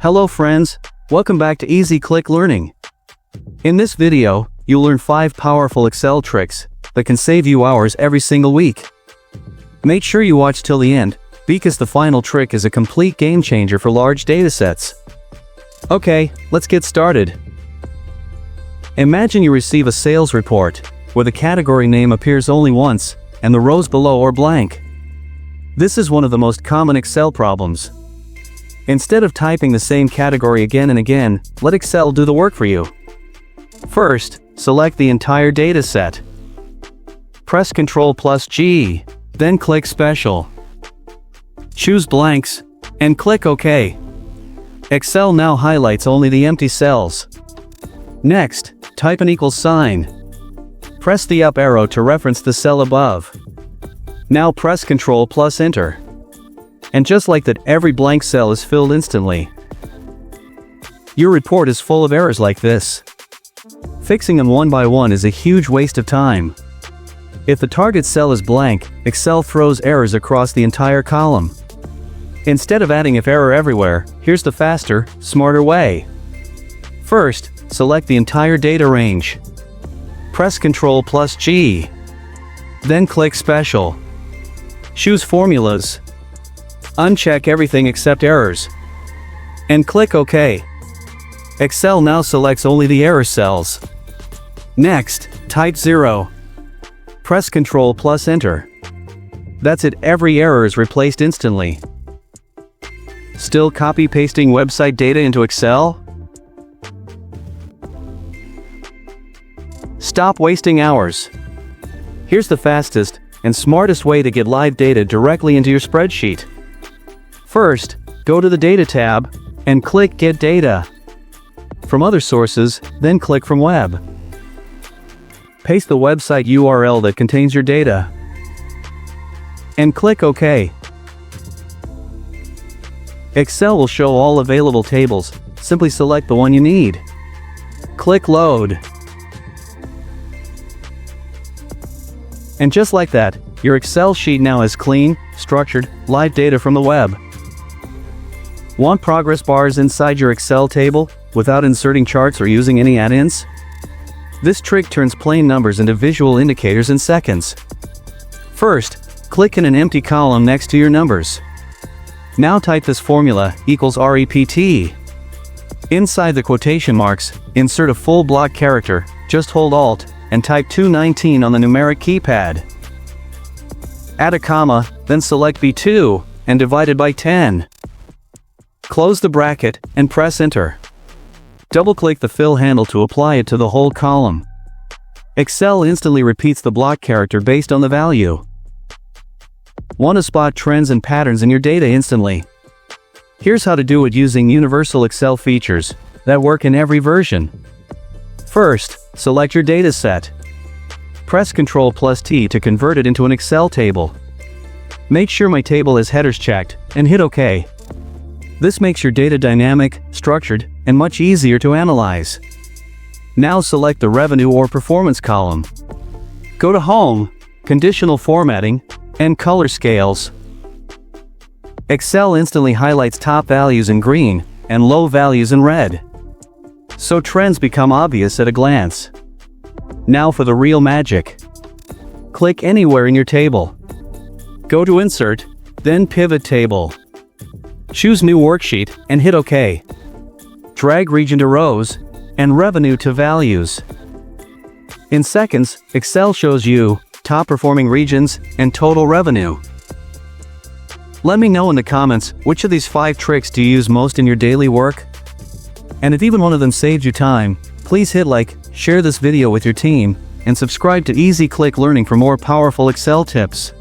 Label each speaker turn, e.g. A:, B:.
A: Hello friends, welcome back to Easy Click Learning. In this video, you'll learn 5 powerful Excel tricks that can save you hours every single week. Make sure you watch till the end, because the final trick is a complete game changer for large datasets. Okay, let's get started. Imagine you receive a sales report, where the category name appears only once, and the rows below are blank. This is one of the most common Excel problems. Instead of typing the same category again and again, let Excel do the work for you. First, select the entire dataset. Press Ctrl+G, then click Special. Choose Blanks, and click OK. Excel now highlights only the empty cells. Next, type an equal sign. Press the up arrow to reference the cell above. Now press Ctrl+Enter. And just like that, every blank cell is filled instantly. Your report is full of errors like this. Fixing them one by one is a huge waste of time. If the target cell is blank, Excel throws errors across the entire column. Instead of adding if error everywhere, here's the faster, smarter way. First, select the entire data range. Press Ctrl+G. Then click Special. Choose Formulas. Uncheck everything except errors. And click OK. Excel now selects only the error cells. Next, type 0. Press Ctrl+Enter. That's it, every error is replaced instantly. Still copy-pasting website data into Excel? Stop wasting hours. Here's the fastest and smartest way to get live data directly into your spreadsheet. First, go to the Data tab, and click Get Data. From other sources, then click from Web. Paste the website URL that contains your data. And click OK. Excel will show all available tables. Simply select the one you need. Click Load. And just like that, your Excel sheet now has clean, structured, live data from the web. Want progress bars inside your Excel table, without inserting charts or using any add-ins? This trick turns plain numbers into visual indicators in seconds. First, click in an empty column next to your numbers. Now type this formula, equals REPT. Inside the quotation marks, insert a full block character, just hold Alt, and type 219 on the numeric keypad. Add a comma, then select B2, and divide it by 10. Close the bracket, and press Enter. Double-click the fill handle to apply it to the whole column. Excel instantly repeats the block character based on the value. Want to spot trends and patterns in your data instantly? Here's how to do it using universal Excel features that work in every version. First, select your dataset. Press Ctrl+T to convert it into an Excel table. Make sure My Table has headers checked, and hit OK. This makes your data dynamic, structured, and much easier to analyze. Now select the Revenue or Performance column. Go to Home, Conditional Formatting, and Color Scales. Excel instantly highlights top values in green, and low values in red. So trends become obvious at a glance. Now for the real magic. Click anywhere in your table. Go to Insert, then Pivot Table. Choose New Worksheet, and hit OK. Drag Region to Rows, and Revenue to Values. In seconds, Excel shows you top performing regions and total revenue. Let me know in the comments, which of these 5 tricks do you use most in your daily work? And if even one of them saved you time, please hit like, share this video with your team, and subscribe to Easy Click Learning for more powerful Excel tips.